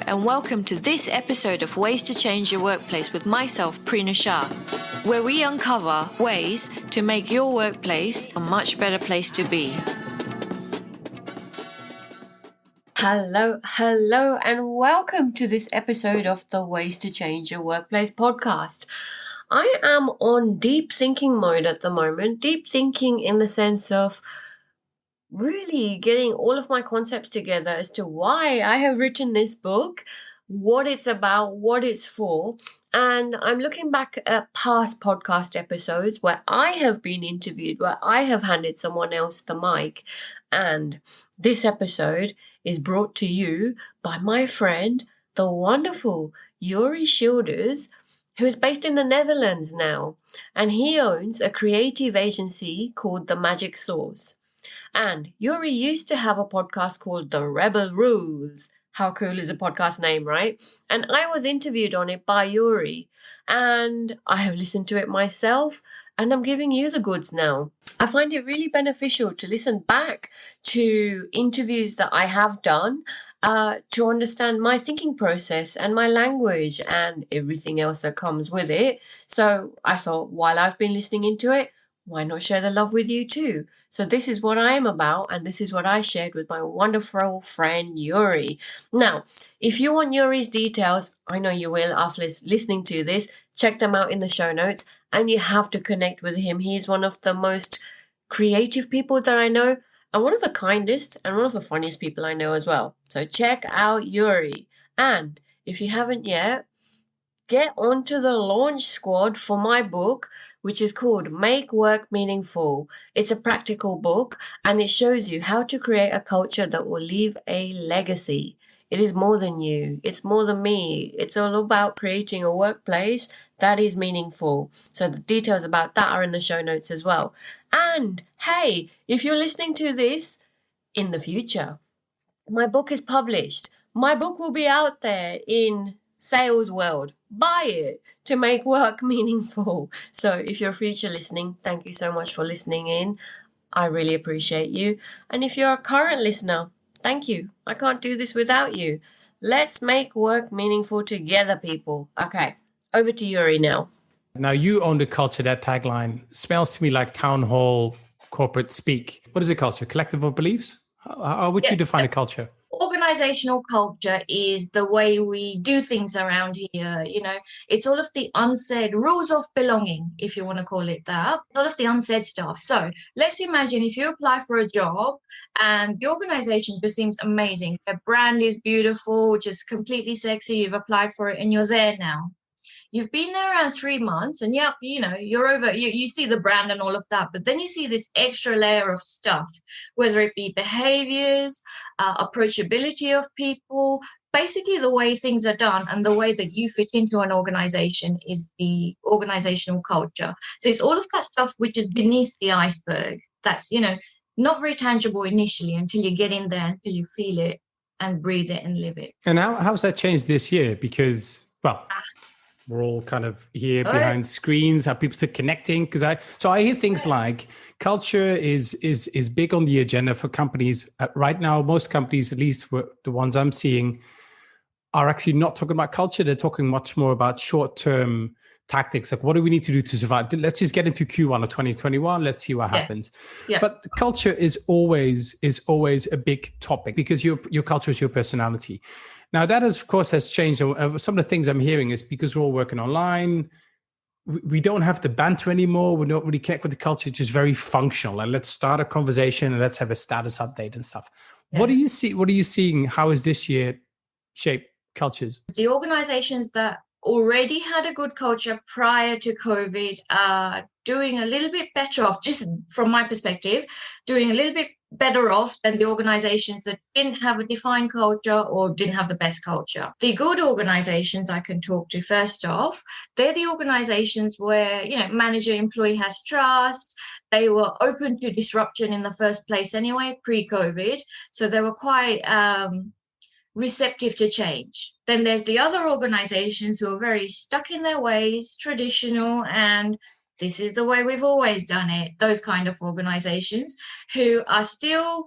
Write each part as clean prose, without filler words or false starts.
and welcome to this episode of Ways to Change Your Workplace with myself, Prina Shah, where we uncover ways to make your workplace a much better place to be. Hello, and welcome to this episode of the Ways to Change Your Workplace podcast. I am on deep thinking mode at the moment. Deep thinking in the sense of really getting all of my concepts together as to why I have written this book, what it's about, what it's for. And I'm looking back at past podcast episodes where I have been interviewed, where I have handed someone else the mic. And this episode is brought to you by my friend, the wonderful Yuri Schilders, who is based in the Netherlands now. And he owns a creative agency called The Magic Source. And Yuri used to have a podcast called The Rebel Rules. How cool is a podcast name, right? And I was interviewed on it by Yuri. And I have listened to it myself. And I'm giving you the goods now. I find it really beneficial to listen back to interviews that I have done to understand my thinking process and my language and everything else that comes with it. So I thought, while I've been listening into it, why not share the love with you too? So this is what I am about, and this is what I shared with my wonderful friend Yuri. Now, if you want Yuri's details, I know you will after listening to this, check them out in the show notes, and you have to connect with him. He's one of the most creative people that I know, and one of the kindest and one of the funniest people I know as well. So check out Yuri. And if you haven't yet, get onto the launch squad for my book, which is called Make Work Meaningful. It's a practical book, and it shows you how to create a culture that will leave a legacy. It is more than you. It's more than me. It's all about creating a workplace that is meaningful. So the details about that are in the show notes as well. And hey, if you're listening to this in the future, my book is published. My book will be out there in sales world. Buy it to make work meaningful. So if you're a future listening, thank you so much for listening in. I really appreciate you. And if you're a current listener, thank you. I can't do this without you. Let's make work meaningful together, people. Okay, over to Yuri now. Now, you own the culture. That tagline smells to me like town hall corporate speak. What is a culture? Collective of beliefs? How would you define a culture? Organizational culture is the way we do things around here. You know, it's all of the unsaid rules of belonging, if you want to call it that. It's all of the unsaid stuff. So let's imagine if you apply for a job and the organization just seems amazing. Their brand is beautiful, which is completely sexy. You've applied for it and you're there now. You've been there around 3 months and you're over, you see the brand and all of that, but then you see this extra layer of stuff, whether it be behaviors, approachability of people, basically the way things are done and the way that you fit into an organization is the organizational culture. So it's all of that stuff which is beneath the iceberg. That's, not very tangible initially until you get in there, until you feel it and breathe it and live it. And how's that changed this year? Because, we're all kind of here behind screens. How people are connecting? Because I hear things like culture is big on the agenda for companies right now. Most companies, at least the ones I'm seeing, are actually not talking about culture. They're talking much more about short-term tactics. Like, what do we need to do to survive? Let's just get into Q1 of 2021. Let's see what happens. Yeah. But culture is always a big topic because your culture is your personality. Now, that, of course, has changed. Some of the things I'm hearing is because we're all working online, we don't have the banter anymore. We don't really care with the culture. It's just very functional. And let's start a conversation and let's have a status update and stuff. Yeah. What do you see? What are you seeing? How has this year shaped cultures? The organizations that already had a good culture prior to COVID are doing a little bit better off, just from my perspective, doing a little bit better off than the organizations that didn't have a defined culture or didn't have the best culture. The good organizations I can talk to first off, they're the organizations where, manager employee has trust. They were open to disruption in the first place anyway, pre-COVID. So they were quite receptive to change. Then there's the other organizations who are very stuck in their ways, traditional, and this is the way we've always done it. Those kind of organizations who are still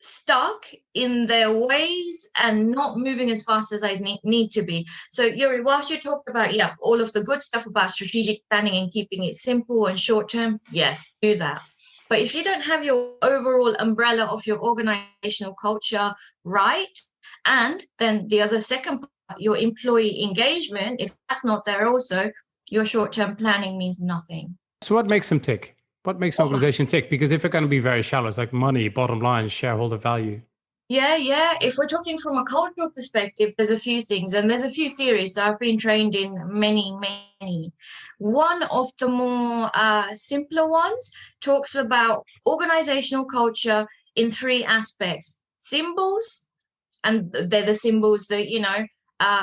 stuck in their ways and not moving as fast as I need to be. So Yuri, whilst you talked about all of the good stuff about strategic planning and keeping it simple and short term, yes, do that. But if you don't have your overall umbrella of your organizational culture right, and then the other second part, your employee engagement, if that's not there also, your short-term planning means nothing. So what makes them tick? What makes an organization tick? Because if they're going to be very shallow, it's like money, bottom line, shareholder value. Yeah. If we're talking from a cultural perspective, there's a few things, and there's a few theories that I've been trained in many. One of the more simpler ones talks about organizational culture in three aspects: symbols, and they're the symbols that,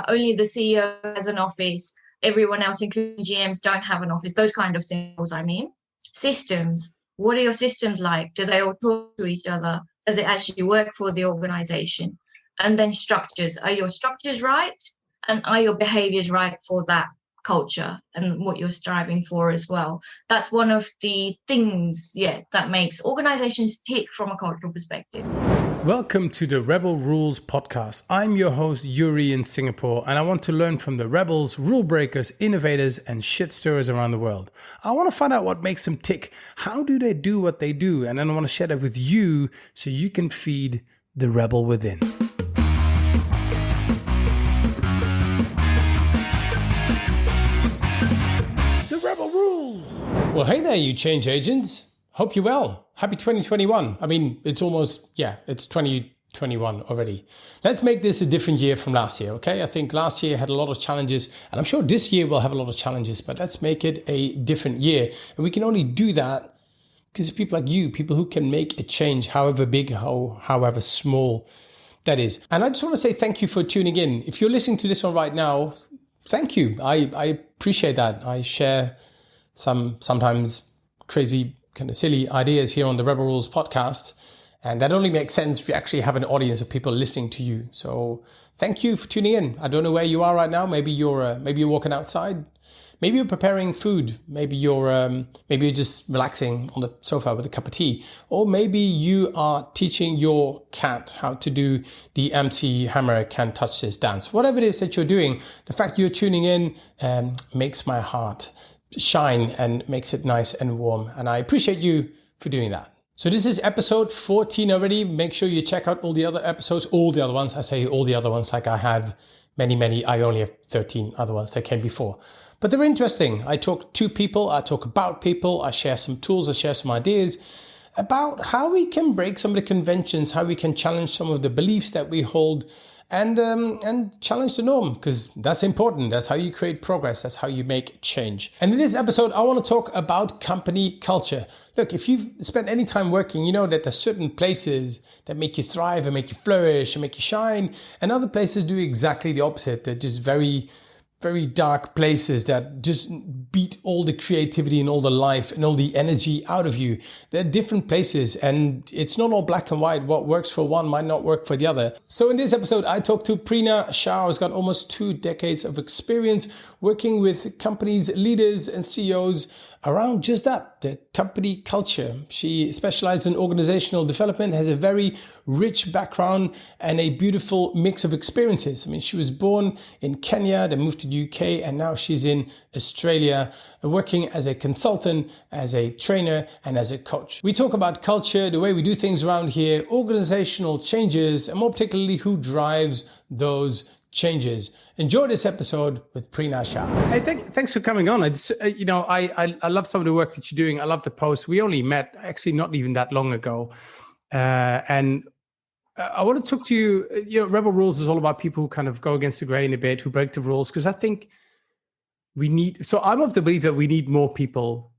only the CEO has an office, everyone else, including GMs, don't have an office, those kind of symbols, I mean. Systems, what are your systems like? Do they all talk to each other? Does it actually work for the organization? And then structures, are your structures right? And are your behaviors right for that culture and what you're striving for as well? That's one of the things, that makes organizations tick from a cultural perspective. Welcome to the Rebel Rules podcast. I'm your host, Yuri, in Singapore, and I want to learn from the rebels, rule breakers, innovators, and shit stirrers around the world. I want to find out what makes them tick. How do they do what they do? And then I want to share that with you so you can feed the rebel within. The Rebel Rules. Well, hey there, you change agents. Hope you're well. Happy 2021. I mean, it's 2021 already. Let's make this a different year from last year, okay? I think last year had a lot of challenges, and I'm sure this year will have a lot of challenges, but let's make it a different year. And we can only do that because of people like you, people who can make a change, however big, however small that is. And I just want to say thank you for tuning in. If you're listening to this one right now, thank you. I appreciate that. I share sometimes crazy, kind of silly ideas here on the Rebel Rules podcast. And that only makes sense if you actually have an audience of people listening to you. So thank you for tuning in. I don't know where you are right now. Maybe you're walking outside. Maybe you're preparing food. Maybe you're just relaxing on the sofa with a cup of tea. Or maybe you are teaching your cat how to do the MC Hammer Can't Touch This dance. Whatever it is that you're doing, the fact you're tuning in makes my heart shine and makes it nice and warm. And I appreciate you for doing that. So this is episode 14 already. Make sure you check out all the other episodes, all the other ones. I say all the other ones like I have many. I only have 13 other ones that came before. But they're interesting. I talk to people. I talk about people. I share some tools. I share some ideas about how we can break some of the conventions, how we can challenge some of the beliefs that we hold, and challenge the norm, because that's important. That's how you create progress. That's how you make change. And in this episode, I want to talk about company culture. Look, if you've spent any time working, you know that there's certain places that make you thrive and make you flourish and make you shine. And other places do exactly the opposite. They're just very, very dark places that just beat all the creativity and all the life and all the energy out of you. They're different places, and it's not all black and white. What works for one might not work for the other. So in this episode, I talked to Prina Shah, who's got almost 2 decades of experience working with companies, leaders, and CEOs around just that, the company culture. She specialized in organizational development, has a very rich background and a beautiful mix of experiences. I mean, she was born in Kenya, then moved to the UK, and now she's in Australia, working as a consultant, as a trainer, and as a coach. We talk about culture, the way we do things around here, organizational changes, and more particularly who drives those changes. Enjoy this episode with Prina Shah. Hey, thanks for coming on. I love some of the work that you're doing. I love the post. We only met actually not even that long ago. And I want to talk to you. Rebel Rules is all about people who kind of go against the grain a bit, who break the rules, because I think I'm of the belief that we need more people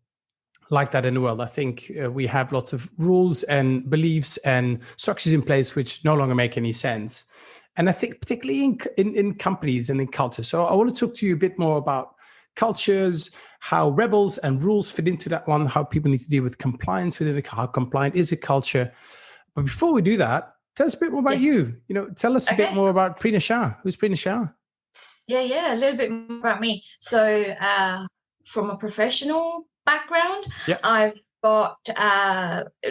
like that in the world. I think we have lots of rules and beliefs and structures in place which no longer make any sense. And I think particularly in companies and in culture. So I want to talk to you a bit more about cultures, how rebels and rules fit into that one, how people need to deal with compliance within it, how compliant is a culture. But before we do that, tell us a bit more about you. Tell us a bit more about Prina Shah. Who's Prina Shah? Yeah, a little bit more about me. So from a professional background, I've got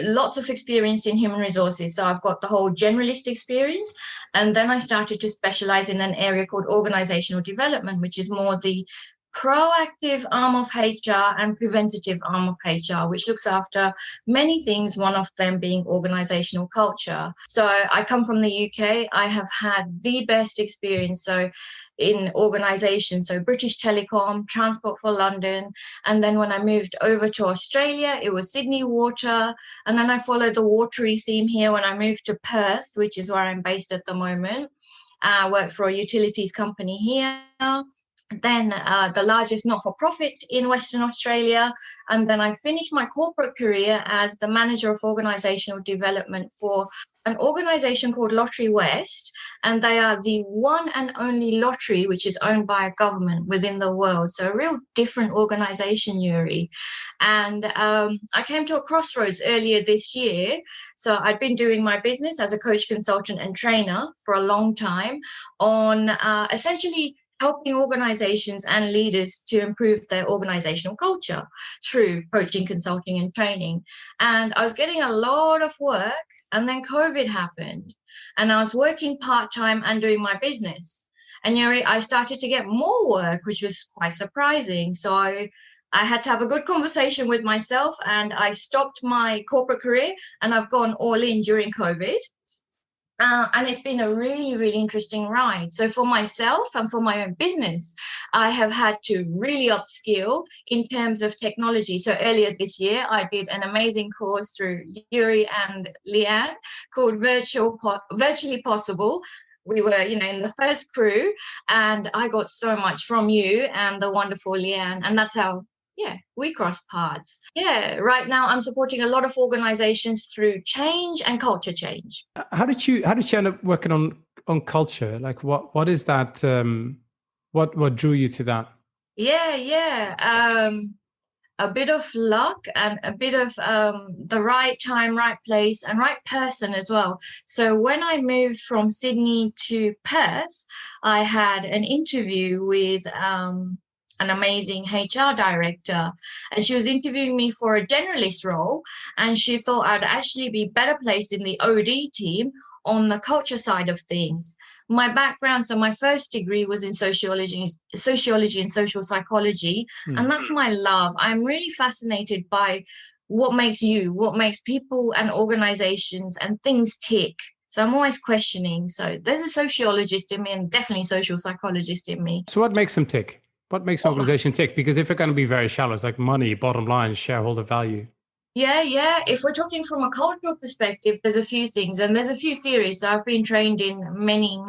lots of experience in human resources. So I've got the whole generalist experience. And then I started to specialize in an area called organizational development, which is more the proactive arm of HR and preventative arm of HR, which looks after many things, one of them being organizational culture. So I come from the UK. I have had the best experience. So in organizations, so British Telecom, Transport for London. And then when I moved over to Australia, it was Sydney Water. And then I followed the watery theme here when I moved to Perth, which is where I'm based at the moment. I work for a utilities company here. Then the largest not-for-profit in Western Australia. And then I finished my corporate career as the manager of organizational development for an organization called Lottery West. And they are the one and only lottery which is owned by a government within the world. So a real different organization, Yuri. And I came to a crossroads earlier this year. So I'd been doing my business as a coach, consultant, and trainer for a long time on essentially helping organizations and leaders to improve their organizational culture through coaching, consulting, and training. And I was getting a lot of work, and then COVID happened, and I was working part-time and doing my business. And Yuri, I started to get more work, which was quite surprising. So I had to have a good conversation with myself, and I stopped my corporate career, and I've gone all in during COVID. And it's been a really, really interesting ride. So for myself and for my own business, I have had to really upskill in terms of technology. So earlier this year, I did an amazing course through Yuri and Leanne called Virtually Possible. We were, in the first crew, and I got so much from you and the wonderful Leanne. And that's how we cross paths. Right now I'm supporting a lot of organizations through change and culture change. How did you end up working on culture? Like what is that? What drew you to that? A bit of luck and a bit of the right time, right place, and right person as well. So when I moved from Sydney to Perth, I had an interview with an amazing HR director, and she was interviewing me for a generalist role, and she thought I'd actually be better placed in the OD team on the culture side of things. My background, so my first degree was in sociology and social psychology, and that's my love. I'm really fascinated by what makes people and organizations and things tick. So I'm always questioning. So there's a sociologist in me and definitely a social psychologist in me. So what makes them tick? What makes an organization tick? Because if they're going to be very shallow, it's like money, bottom line, shareholder value. Yeah. If we're talking from a cultural perspective, there's a few things and there's a few theories. So I've been trained in many.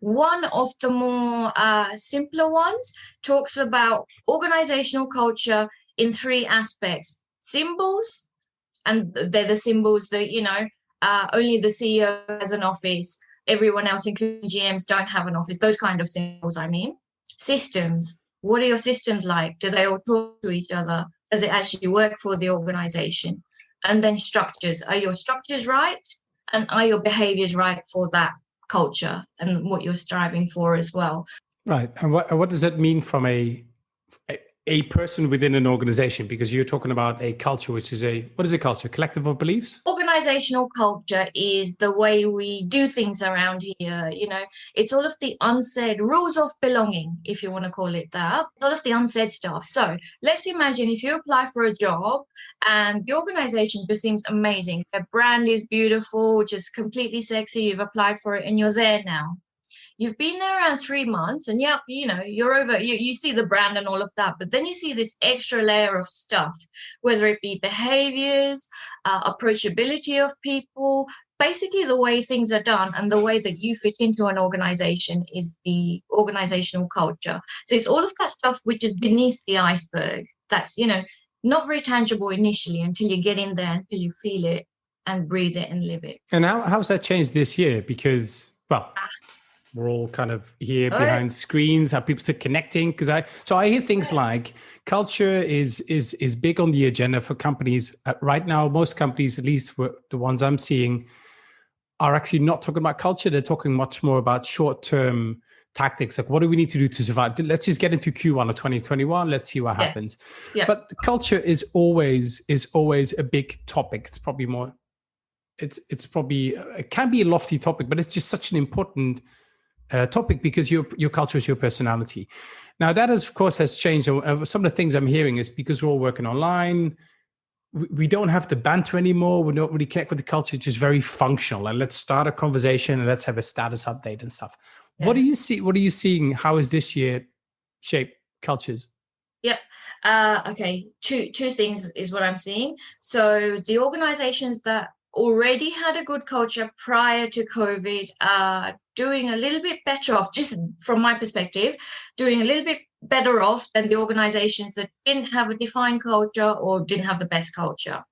One of the more simpler ones talks about organizational culture in three aspects. Symbols, and they're the symbols that, only the CEO has an office. Everyone else, including GMs, don't have an office. Those kind of symbols, I mean. Systems. What are your systems like? Do they all talk to each other? Does it actually work for the organization? And then structures. Are your structures right? And are your behaviors right for that culture and what you're striving for as well? Right. And what does that mean from a person within an organization? Because you're talking about a culture, which is what is a culture? Collective of beliefs? Organizational culture is the way we do things around here. It's all of the unsaid rules of belonging, if you want to call it that. It's all of the unsaid stuff. So let's imagine if you apply for a job and the organization just seems amazing. Their brand is beautiful, just completely sexy. You've applied for it and you're there now. You've been there around 3 months and you're over, you see the brand and all of that, but then you see this extra layer of stuff, whether it be behaviors, approachability of people, basically the way things are done and the way that you fit into an organization is the organizational culture. So it's all of that stuff which is beneath the iceberg. That's, not very tangible initially until you get in there, until you feel it and breathe it and live it. And how's that changed this year? Because, we're all kind of here behind screens, how people are connecting. Because I hear things like culture is big on the agenda for companies. Right now, most companies, at least the ones I'm seeing, are actually not talking about culture. They're talking much more about short-term tactics, like what do we need to do to survive? Let's just get into Q1 of 2021. Let's see what happens. Yeah. But culture is always a big topic. It's probably more, it can be a lofty topic, but it's just such an important topic because your culture is your personality. Now that of course has changed. Some of the things I'm hearing is because we're all working online, we don't have the banter anymore. We don't really connect with the culture. It's just very functional. And let's start a conversation and let's have a status update and stuff. Yeah. What do you see? What are you seeing? How is this year shape cultures? Yep. Okay. Two things is what I'm seeing. So the organizations that already had a good culture prior to COVID are doing a little bit better off, just from my perspective, doing a little bit better off than the organizations that didn't have a defined culture or didn't have the best culture.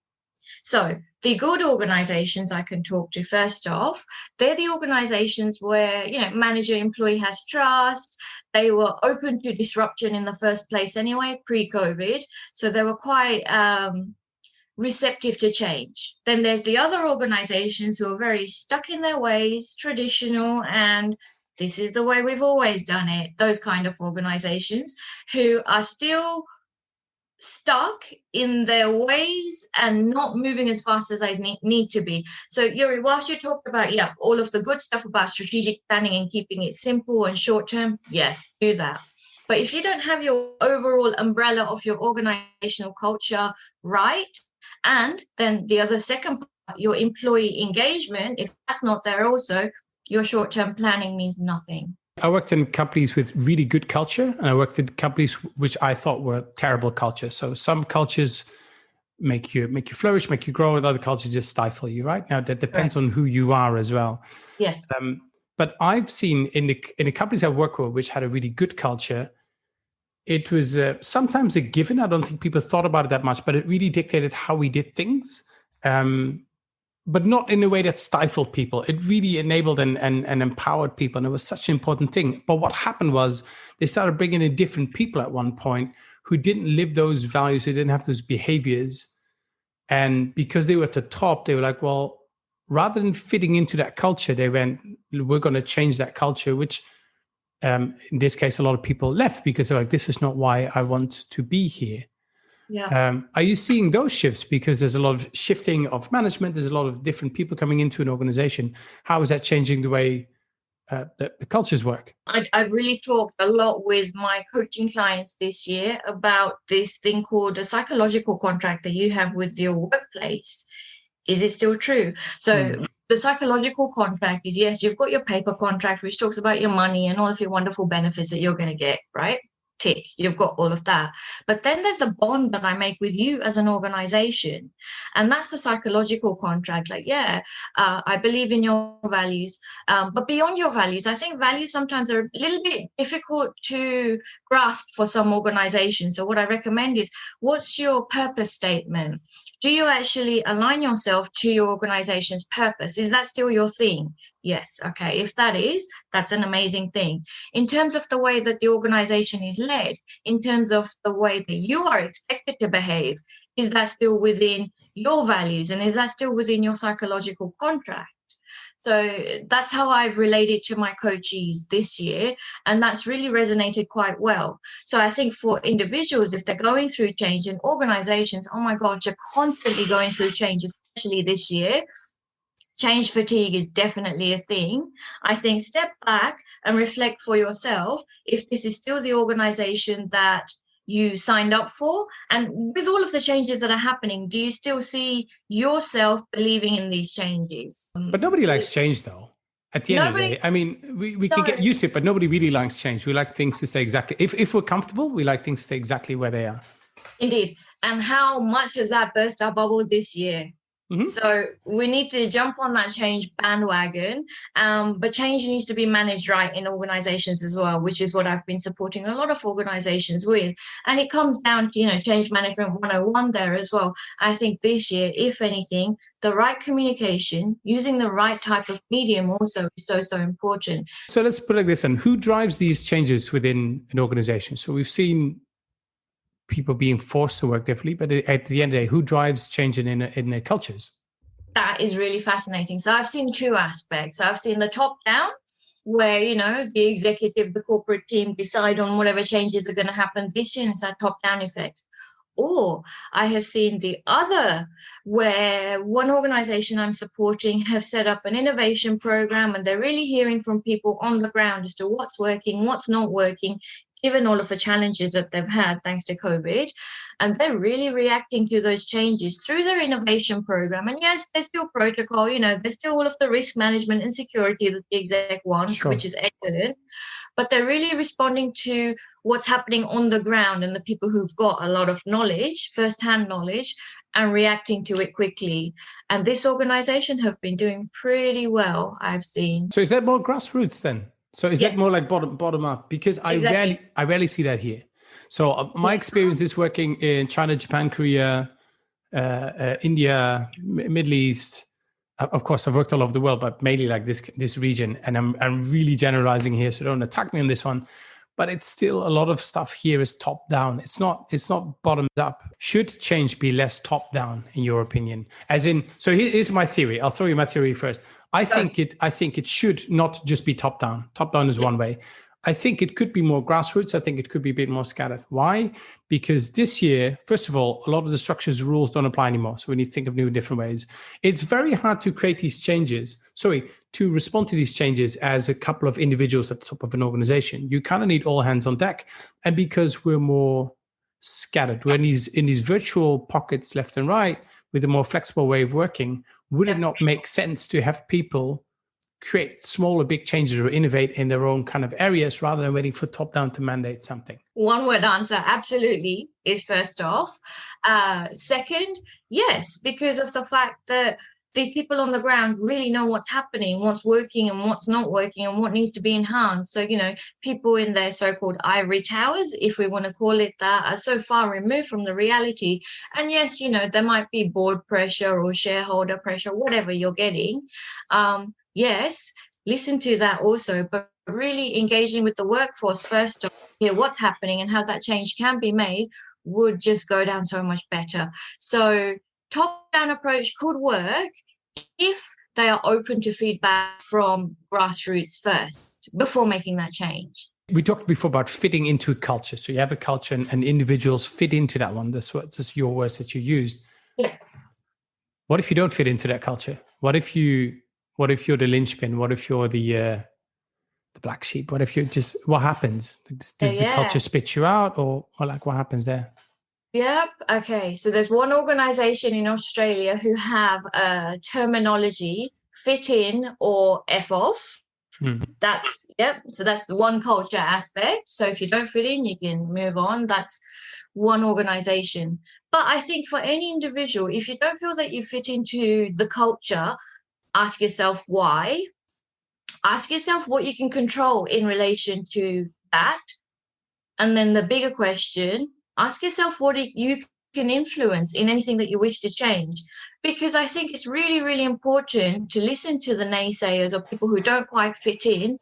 So the good organizations I can talk to first off, they're the organizations where, manager employee has trust. They were open to disruption in the first place anyway, pre-COVID. So they were quite receptive to change. Then there's the other organizations who are very stuck in their ways, traditional, and this is the way we've always done it. Those kind of organizations who are still stuck in their ways and not moving as fast as they need to be. So Yuri, whilst you talked about all of the good stuff about strategic planning and keeping it simple and short term, yes, do that. But if you don't have your overall umbrella of your organizational culture right, and then the other second part, your employee engagement, if that's not there also, your short-term planning means nothing. I worked in companies with really good culture, and I worked in companies which I thought were terrible culture. So some cultures make you flourish, make you grow, and other cultures just stifle you. Right now, that depends on who you are as well. Yes. But I've seen in the companies I've worked with, which had a really good culture, it was sometimes a given. I don't think people thought about it that much, but it really dictated how we did things. But not in a way that stifled people. It really enabled and empowered people. And it was such an important thing. But what happened was they started bringing in different people at one point who didn't live those values, who didn't have those behaviors. And because they were at the top, they were like, well, rather than fitting into that culture, they went, we're going to change that culture, which in this case, a lot of people left because they're like, this is not why I want to be here. Yeah. Are you seeing those shifts? Because there's a lot of shifting of management. There's a lot of different people coming into an organization. How is that changing the way the cultures work? I've really talked a lot with my coaching clients this year about this thing called a psychological contract that you have with your workplace. Is it still true? So the psychological contract is, yes, you've got your paper contract, which talks about your money and all of your wonderful benefits that you're going to get, right? Tick, you've got all of that. But then there's the bond that I make with you as an organization. And that's the psychological contract. Like, I believe in your values. But beyond your values, I think values sometimes are a little bit difficult to grasp for some organizations. So what I recommend is, what's your purpose statement? Do you actually align yourself to your organization's purpose? Is that still your thing? Yes. Okay. If that is, that's an amazing thing. In terms of the way that the organization is led, in terms of the way that you are expected to behave, is that still within your values? And is that still within your psychological contract? So that's how I've related to my coachees this year. And that's really resonated quite well. So I think for individuals, if they're going through change, and organizations, oh my God, you're constantly going through change, especially this year. Change fatigue is definitely a thing. I think step back and reflect for yourself if this is still the organization that you signed up for. And with all of the changes that are happening, do you still see yourself believing in these changes? But nobody likes change, though. At the end of the day, I mean, we can get used to it, but nobody really likes change. We like things to stay exactly. If we're comfortable, we like things to stay exactly where they are. Indeed. And how much has that burst our bubble this year? Mm-hmm. So we need to jump on that change bandwagon, but change needs to be managed right in organizations as well, which is what I've been supporting a lot of organizations with. And it comes down to, change management 101 there as well. I think this year, if anything, the right communication, using the right type of medium also is so important. So let's put it like this, and who drives these changes within an organization? So we've seen people being forced to work differently, but at the end of the day, who drives change in their cultures? That is really fascinating. So I've seen two aspects. I've seen the top down, where, the executive, the corporate team decide on whatever changes are going to happen this year. It's that top-down effect. Or I have seen the other, where one organization I'm supporting have set up an innovation program, and they're really hearing from people on the ground as to what's working, what's not working, given all of the challenges that they've had thanks to COVID. And they're really reacting to those changes through their innovation program. And yes, there's still protocol, there's still all of the risk management and security that the exec want, Sure. which is excellent. But they're really responding to what's happening on the ground and the people who've got a lot of knowledge, first-hand knowledge, and reacting to it quickly. And this organization have been doing pretty well, I've seen. So is that more grassroots then? So is that more like bottom up? Because I rarely see that here. So my experience is working in China, Japan, Korea, India, Middle East. Of course, I've worked all over the world, but mainly like this region. And I'm really generalizing here, so don't attack me on this one. But it's still a lot of stuff here is top down. It's not bottoms up. Should change be less top down, in your opinion? As in, so here's my theory. I'll throw you my theory first. I think it should not just be top down. Top down is one way. I think it could be more grassroots. I think it could be a bit more scattered. Why? Because this year, first of all, a lot of the structures, rules don't apply anymore. So we need to think of new and different ways. It's very hard to create these changes. To respond to these changes as a couple of individuals at the top of an organization. You kind of need all hands on deck. And because we're more scattered, we're in these virtual pockets left and right with a more flexible way of working, would it not make sense to have people create smaller, big changes or innovate in their own kind of areas rather than waiting for top down to mandate something? One word answer, absolutely, is first off. Second, yes, because of the fact that these people on the ground really know what's happening, what's working and what's not working and what needs to be enhanced. So, people in their so-called ivory towers, if we want to call it that, are so far removed from the reality. And yes, there might be board pressure or shareholder pressure, whatever you're getting. Yes, listen to that also, but really engaging with the workforce first to hear what's happening and how that change can be made would just go down so much better. So top-down approach could work if they are open to feedback from grassroots first before making that change. We talked before about fitting into a culture. So you have a culture and individuals fit into that one. That's your words that you used. Yeah. What if you don't fit into that culture? What if you're the linchpin? What if you're the black sheep? What if what happens? Does the culture spit you out or what happens there? Yep. Okay. So there's one organization in Australia who have a terminology, fit in or F off. That's, so that's the one culture aspect. So if you don't fit in, you can move on. That's one organization. But I think for any individual, if you don't feel that you fit into the culture, ask yourself why. Ask yourself what you can control in relation to that. And then the bigger question, ask yourself what you can influence in anything that you wish to change. Because I think it's really, really important to listen to the naysayers or people who don't quite fit in,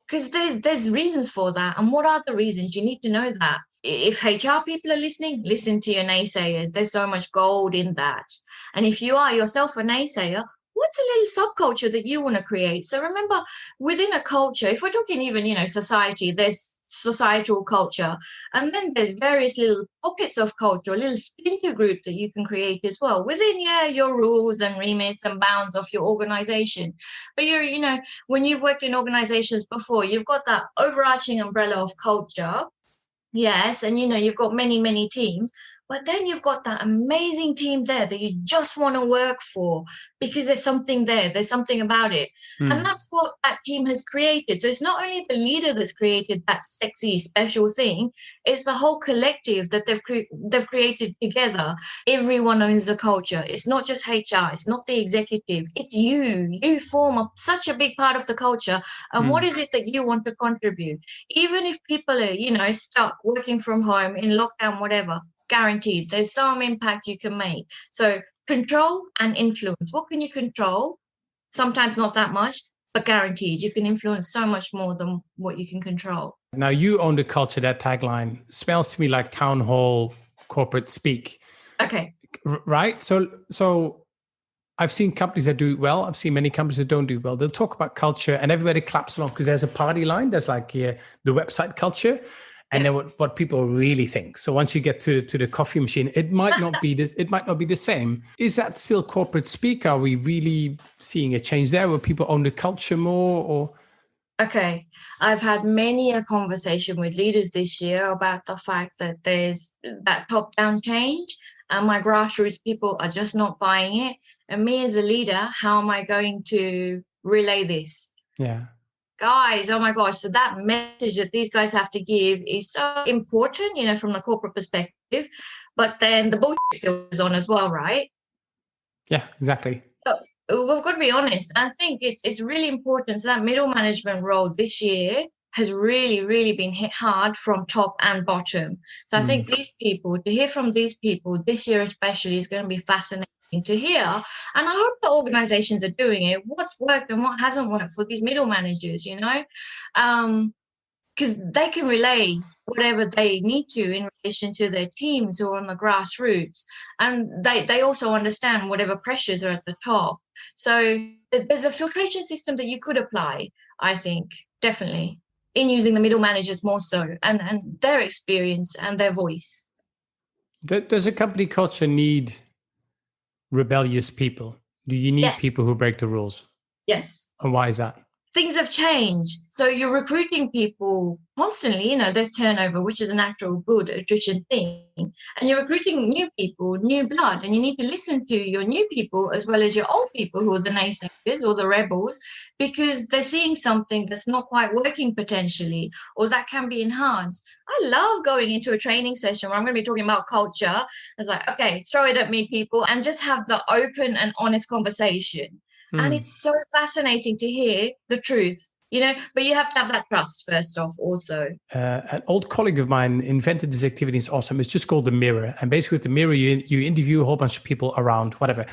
because there's reasons for that. And what are the reasons? You need to know that. If HR people are listening, listen to your naysayers. There's so much gold in that. And if you are yourself a naysayer, what's a little subculture that you want to create? So remember, within a culture, if we're talking even, society, there's societal culture. And then there's various little pockets of culture, little splinter groups that you can create as well within, your rules and remits and bounds of your organization. But when you've worked in organizations before, you've got that overarching umbrella of culture. Yes. And, you've got many, many teams. But then you've got that amazing team there that you just want to work for because there's something there. There's something about it. And that's what that team has created. So it's not only the leader that's created that sexy, special thing. It's the whole collective that they've created together. Everyone owns the culture. It's not just HR. It's not the executive. It's you. You form such a big part of the culture. And what is it that you want to contribute? Even if people are, stuck working from home in lockdown, whatever. Guaranteed there's some impact you can make. So control and influence. What can you control? Sometimes not that much, but guaranteed you can influence so much more than what you can control. Now you own the culture. That tagline smells to me like town hall corporate speak. Okay. Right. So I've seen companies that do it well. I've seen many companies that don't do well. They'll talk about culture and everybody claps along because there's a party line. There's like the website culture, and then what people really think. So once you get to the coffee machine, it might not be this. It might not be the same. Is that still corporate speak? Are we really seeing a change there where people own the culture more? Or Okay, I've had many a conversation with leaders this year about the fact that there's that top-down change, and my grassroots people are just not buying it. And me as a leader, how am I going to relay this? yeah. Guys, oh my gosh, so that message that these guys have to give is so important, from the corporate perspective, but then the bullshit goes on as well, right? Yeah, exactly. So we've got to be honest. I think it's really important. So that middle management role this year has really, really been hit hard from top and bottom. So I think to hear from these people this year especially is going to be fascinating to hear. And I hope the organizations are doing it. What's worked and what hasn't worked for these middle managers, because they can relay whatever they need to in relation to their teams who are on the grassroots. And they also understand whatever pressures are at the top. So there's a filtration system that you could apply, I think, definitely, in using the middle managers more so, and their experience and their voice. Does a company culture need rebellious people? Do you need people who break the rules? Yes. And why is that? Things have changed. So you're recruiting people constantly, there's turnover, which is a natural good attrition thing. And you're recruiting new people, new blood, and you need to listen to your new people as well as your old people who are the naysayers or the rebels, because they're seeing something that's not quite working potentially, or that can be enhanced. I love going into a training session where I'm going to be talking about culture. It's like, okay, throw it at me, people, and just have the open and honest conversation. And it's so fascinating to hear the truth, but you have to have that trust first off also. An old colleague of mine invented this activity. It's awesome. It's just called the mirror. And basically with the mirror, you interview a whole bunch of people around whatever.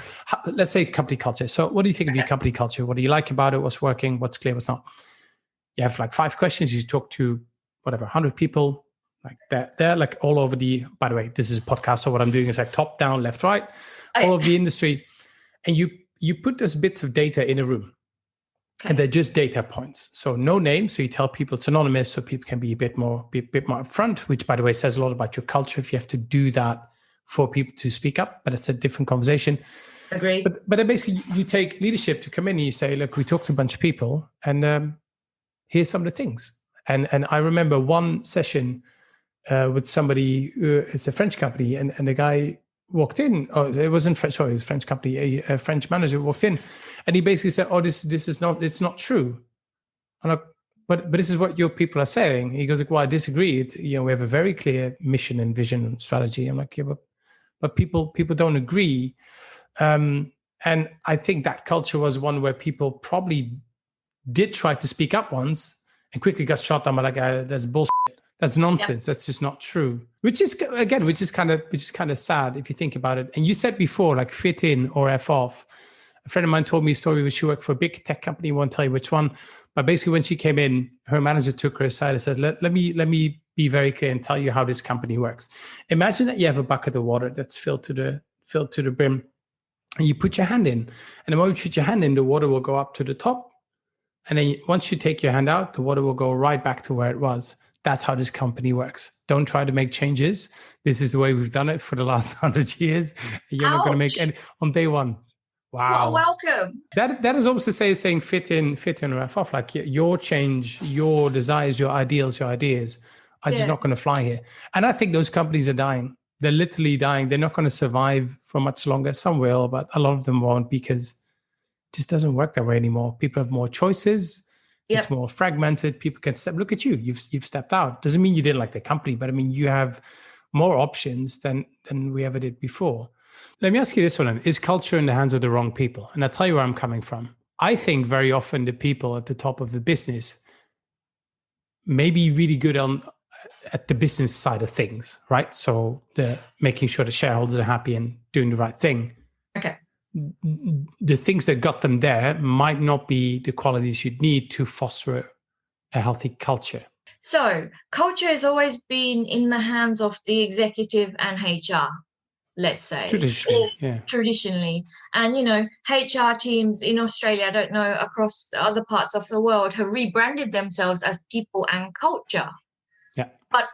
Let's say company culture. So what do you think of your company culture? What do you like about it? What's working? What's clear? What's not? You have like 5 questions. You talk to 100 people. Like they're like all over by the way, this is a podcast. So what I'm doing is like top down, left, right, all of the industry. And you put those bits of data in a room, and they're just data points. So no name. So you tell people it's anonymous, so people can be a bit more upfront, which by the way says a lot about your culture if you have to do that for people to speak up. But it's a different conversation. Agree. But then basically you take leadership to come in and you say, look, we talked to a bunch of people, and here's some of the things. And I remember one session with somebody. It's a French company, and the guy walked in. Oh, it wasn't French. Sorry, it was a French company. A French manager walked in, and he basically said, "Oh, this is not. It's not true." I'm like, but this is what your people are saying. He goes, like, "Well, I disagree. We have a very clear mission and vision and strategy." I'm like, "Yeah, but people don't agree." And I think that culture was one where people probably did try to speak up once and quickly got shot down by like, "That's bullshit. That's nonsense. That's just not true." Which is kind of sad if you think about it. And you said before, like fit in or F off. A friend of mine told me a story where she worked for a big tech company. I won't tell you which one, but basically when she came in, her manager took her aside and said, "Let me be very clear and tell you how this company works. Imagine that you have a bucket of water that's filled to the brim, and you put your hand in, and the moment you put your hand in, the water will go up to the top, and then once you take your hand out, the water will go right back to where it was. That's how this company works. Don't try to make changes. This is the way we've done it for the last 100 years. You're not going to make any on day one." Wow. Well, welcome. That is almost to say saying fit in or F off. Like your change, your desires, your ideals, your ideas are just not going to fly here. And I think those companies are dying. They're literally dying. They're not going to survive for much longer. Some will, but a lot of them won't, because it just doesn't work that way anymore. People have more choices. It's more fragmented. People can step. Look at you. You've stepped out. Doesn't mean you didn't like the company, but I mean you have more options than we ever did before. Let me ask you this one: is culture in the hands of the wrong people? And I'll tell you where I'm coming from. I think very often the people at the top of the business may be really good at the business side of things, right? So the making sure the shareholders are happy and doing the right thing. Okay. The things that got them there might not be the qualities you'd need to foster a healthy culture. So culture has always been in the hands of the executive and HR. let's say. Traditionally, yeah. Traditionally. And, HR teams in Australia, I don't know, across the other parts of the world, have rebranded themselves as people and culture. Yeah. But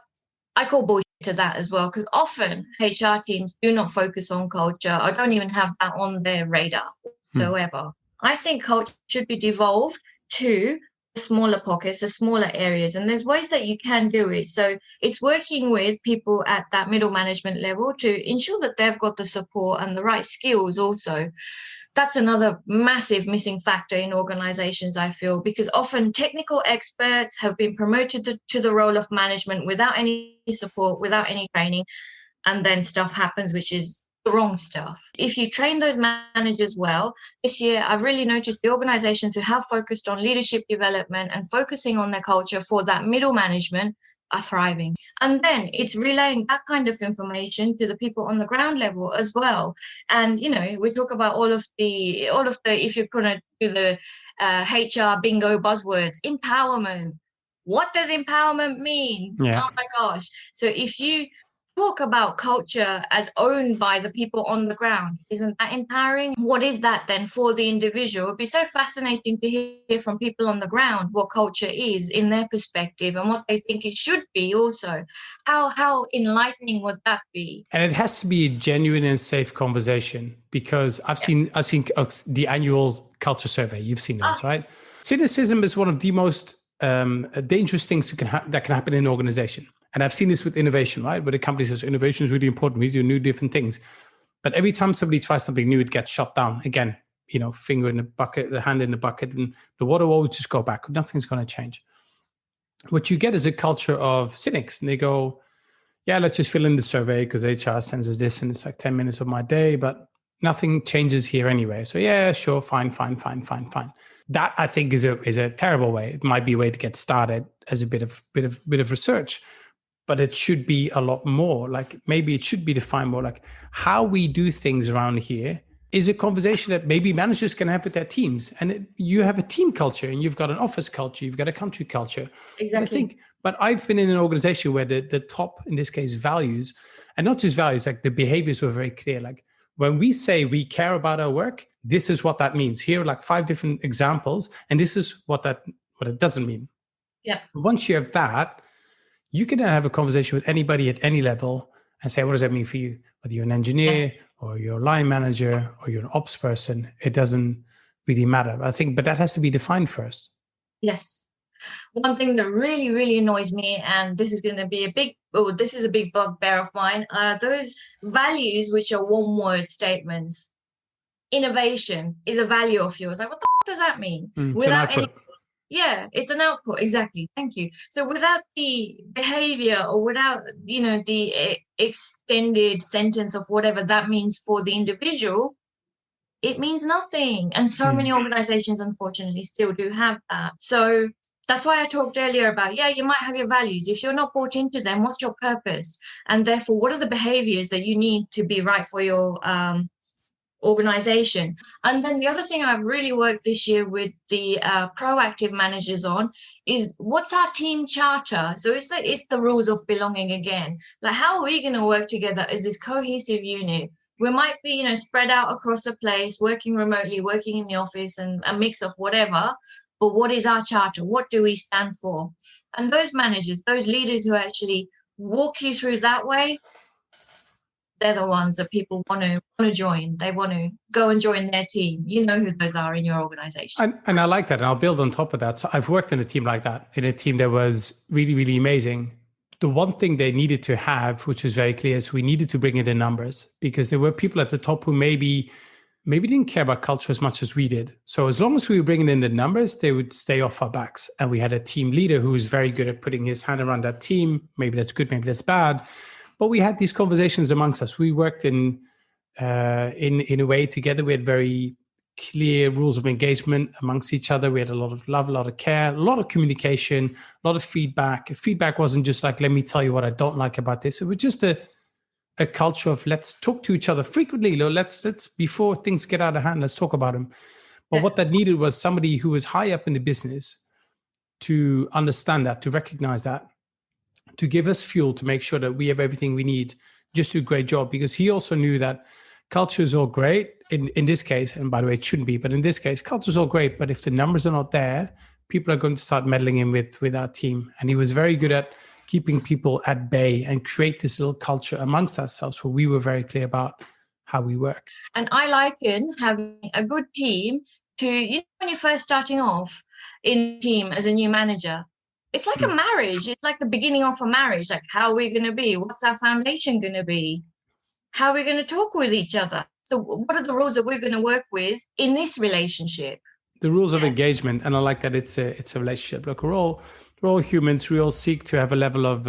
I call bullshit to that as well, because often HR teams do not focus on culture or don't even have that on their radar whatsoever. I think culture should be devolved to smaller pockets, the smaller areas, and there's ways that you can do it. So it's working with people at that middle management level to ensure that they've got the support and the right skills also. That's another massive missing factor in organizations, I feel, because often technical experts have been promoted to the role of management without any support, without any training, and then stuff happens which is the wrong stuff. If you train those managers well, this year I've really noticed the organizations who have focused on leadership development and focusing on their culture for that middle management are thriving. And then it's relaying that kind of information to the people on the ground level as well. And we talk about all of the if you're gonna do the HR bingo buzzwords, empowerment. What does empowerment mean? Yeah. Oh my gosh. So if you talk about culture as owned by the people on the ground, isn't that empowering? What is that then for the individual? It'd be so fascinating to hear from people on the ground what culture is in their perspective and what they think it should be also. How enlightening would that be? And it has to be a genuine and safe conversation, because I've seen the annual culture survey. You've seen those, right? Cynicism is one of the most dangerous things that can happen in an organization. And I've seen this with innovation, right? Where the company says innovation is really important. We do new different things. But every time somebody tries something new, it gets shut down. Again, finger in the bucket, the hand in the bucket, and the water will always just go back. Nothing's going to change. What you get is a culture of cynics. And they go, yeah, let's just fill in the survey because HR sends us this and it's like 10 minutes of my day, but nothing changes here anyway. So yeah, sure, fine. That I think is a terrible way. It might be a way to get started as a bit of research. But it should be a lot more. Like maybe it should be defined more like how we do things around here is a conversation that maybe managers can have with their teams. And you have a team culture and you've got an office culture, you've got a country culture. Exactly. But I've been in an organization where the top, in this case, values, and not just values, like the behaviors were very clear. Like when we say we care about our work, this is what that means. Here are like 5 different examples, and this is what it doesn't mean. Yeah. Once you have that, you can then have a conversation with anybody at any level and say, what does that mean for you? Whether you're an engineer or you're a line manager or you're an ops person, it doesn't really matter. But that has to be defined first. Yes. One thing that really, really annoys me, and this is a big bugbear of mine, are those values which are one-word statements. Innovation is a value of yours. Like, what the does that mean? Without any. Yeah, it's an output. Exactly. Thank you. So without the behavior or without, the extended sentence of whatever that means for the individual, it means nothing. And so many organizations, unfortunately, still do have that. So that's why I talked earlier about, you might have your values. If you're not bought into them, what's your purpose? And therefore, what are the behaviors that you need to be right for your organization? And then the other thing I've really worked this year with the proactive managers on is what's our team charter? So it's the rules of belonging again. Like, how are we going to work together as this cohesive unit? We might be, spread out across the place, working remotely, working in the office, and a mix of whatever. But what is our charter? What do we stand for? And those managers, those leaders who actually walk you through that way, they're the ones that people want to join. They want to go and join their team. You know who those are in your organization. And I like that. And I'll build on top of that. So I've worked in a team like that, in a team that was really, really amazing. The one thing they needed to have, which was very clear, is we needed to bring in the numbers, because there were people at the top who maybe didn't care about culture as much as we did. So as long as we were bringing in the numbers, they would stay off our backs. And we had a team leader who was very good at putting his hand around that team. Maybe that's good, maybe that's bad. But we had these conversations amongst us. We worked in a way together. We had very clear rules of engagement amongst each other. We had a lot of love, a lot of care, a lot of communication, a lot of feedback. Feedback wasn't just like, let me tell you what I don't like about this. It was just a culture of let's talk to each other frequently. Let's before things get out of hand, let's talk about them. But what that needed was somebody who was high up in the business to understand that, to recognize that, to give us fuel to make sure that we have everything we need just do a great job, because he also knew that culture is all great in this case. And by the way, it shouldn't be, but in this case, culture is all great. But if the numbers are not there, people are going to start meddling in with our team. And he was very good at keeping people at bay and create this little culture amongst ourselves where we were very clear about how we work. And I liken having a good team to, when you're first starting off in a team as a new manager, it's like a marriage. It's like the beginning of a marriage. Like, how are we going to be? What's our foundation going to be? How are we going to talk with each other? So what are the rules that we're going to work with in this relationship? The rules of engagement. And I like that it's a relationship. Look, we're all humans. We all seek to have a level of,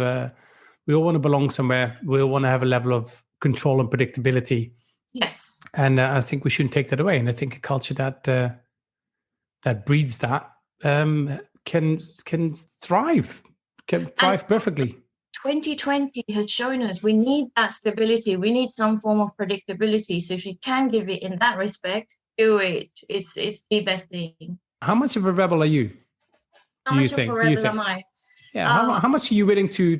we all want to belong somewhere. We all want to have a level of control and predictability. Yes. And I think we shouldn't take that away. And I think a culture that breeds that can thrive perfectly. 2020 has shown us we need that stability. We need some form of predictability. So if you can give it in that respect, do it. It's the best thing. How much of a rebel are you? How much of a rebel am I? Yeah. How much are you willing to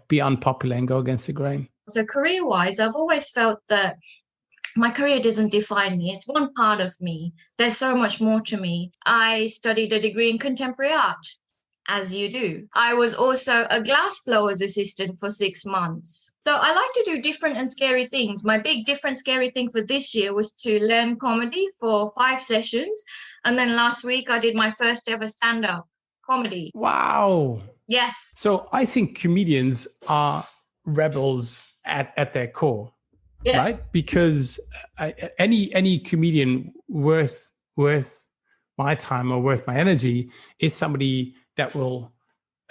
be unpopular and go against the grain? So career-wise, I've always felt that my career doesn't define me. It's one part of me. There's so much more to me. I studied a degree in contemporary art, as you do. I was also a glassblower's assistant for 6 months. So I like to do different and scary things. My big different scary thing for this year was to learn comedy for 5 sessions. And then last week I did my first ever stand-up comedy. Wow. Yes. So I think comedians are rebels at their core, right? Because any comedian worth my time or worth my energy is somebody that will.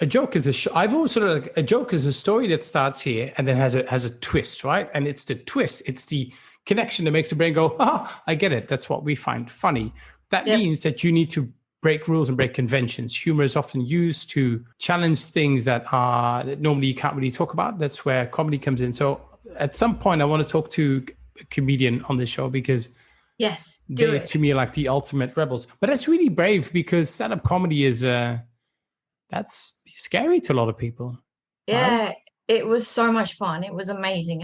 A joke is I've always sort of like a joke is a story that starts here and then has a twist, right? And it's the twist, it's the connection that makes the brain go, I get it. That's what we find funny. That means that you need to break rules and break conventions. Humor is often used to challenge things that normally you can't really talk about. That's where comedy comes in. So at some point, I want to talk to a comedian on the show, because they to me are like the ultimate rebels. But that's really brave, because stand-up comedy is that's scary to a lot of people. Yeah. Right? It was so much fun. It was amazing.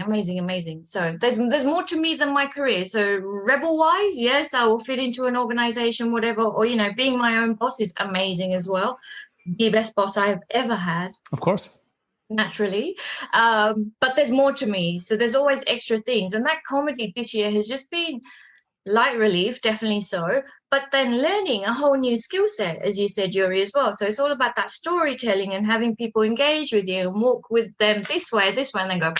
So there's more to me than my career. So rebel-wise, yes, I will fit into an organization, whatever, or, being my own boss is amazing as well. The best boss I've ever had. Of course. Naturally. But there's more to me. So there's always extra things. And that comedy this year has just been light relief, definitely so, but then learning a whole new skill set, as you said, Yuri, as well. So it's all about that storytelling and having people engage with you and walk with them this way, and then go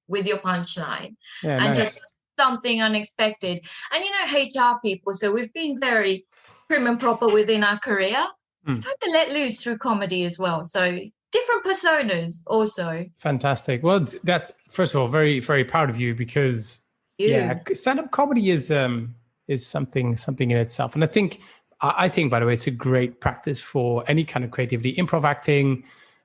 with your punchline. Just something unexpected. And, HR people, so we've been very prim and proper within our career. It's time to let loose through comedy as well. So different personas also. Fantastic. Well, that's, first of all, very, very proud of you, because stand-up comedy is something in itself. And I think, by the way, it's a great practice for any kind of creativity, improv acting,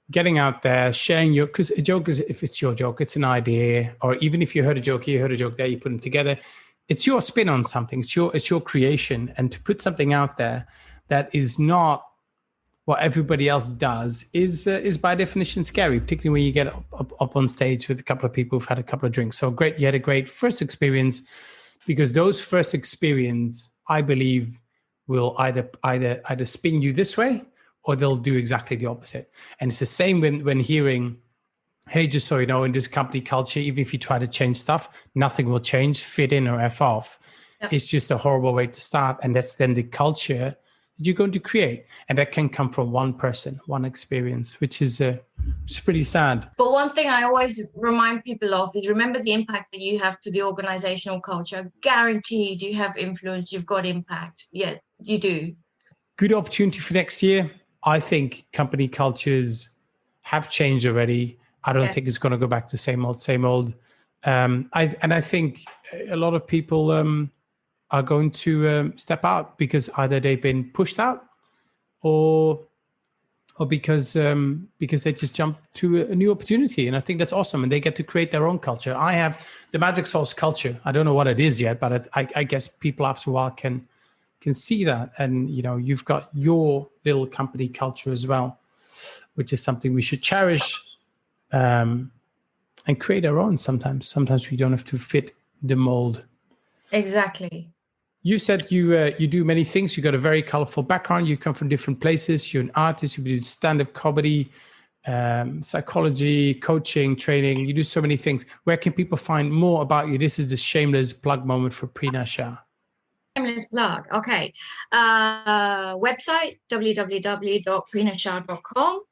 getting out there, sharing because a joke is, if it's your joke, it's an idea, or even if you heard a joke there, you put them together. It's your spin on something. It's your creation. And to put something out there that is not what everybody else does is by definition scary, particularly when you get up on stage with a couple of people who've had a couple of drinks. So great, you had a great first experience, because those first experience, I believe, will either spin you this way, or they'll do exactly the opposite. And it's the same when hearing, hey, just so you know, in this company culture, even if you try to change stuff, nothing will change, fit in or F off. Yep. It's just a horrible way to start. And that's then the culture you're going to create, and that can come from one person, one experience, which is pretty sad. But one thing I always remind people of is, remember the impact that you have to the organizational culture. Guaranteed you have influence, you've got impact. Yeah, you do. Good opportunity for next year. I think company cultures have changed already. I don't think it's going to go back to same old. I think a lot of people are going to step out, because either they've been pushed out, or because they just jump to a new opportunity. And I think that's awesome. And they get to create their own culture. I have the Magic Sauce culture. I don't know what it is yet, but I guess people after a while can see that. And, you've got your little company culture as well, which is something we should cherish. and create our own sometimes. Sometimes we don't have to fit the mold. Exactly. You said you do many things. You got a very colorful background. You come from different places. You're an artist. You do stand-up comedy, psychology, coaching, training. You do so many things. Where can people find more about you? This is the shameless plug moment for Prina Shah. Shameless plug. Okay. Website, www.prinashah.com.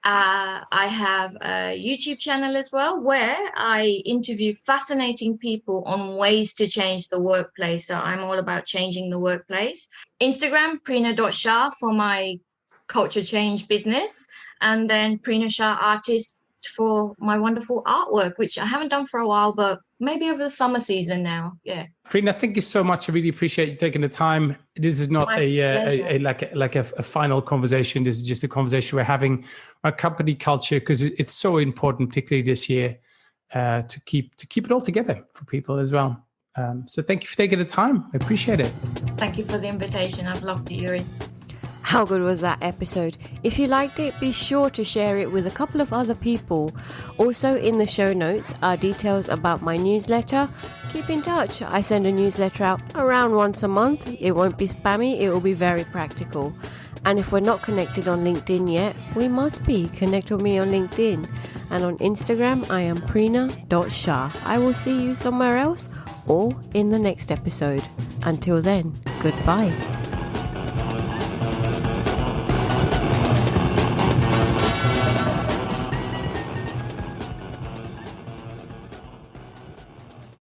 I have a YouTube channel as well where I interview fascinating people on ways to change the workplace. So I'm all about changing the workplace. Instagram, prina.shah for my culture change business. And then Prina Shah Artist for my wonderful artwork, which I haven't done for a while, but maybe over the summer season now. Yeah. Prina, thank you so much. I really appreciate you taking the time. This is not a final conversation. This is just a conversation we're having our company culture, because it's so important, particularly this year, to keep it all together for people as well. So thank you for taking the time. I appreciate it. Thank you for the invitation. I've loved it, Yuri. How good was that episode? If you liked it, be sure to share it with a couple of other people. Also, in the show notes are details about my newsletter. Keep in touch. I send a newsletter out around once a month. It won't be spammy. It will be very practical. And if we're not connected on LinkedIn yet, we must be. Connect with me on LinkedIn. And on Instagram, I am prina.shah. I will see you somewhere else or in the next episode. Until then, goodbye.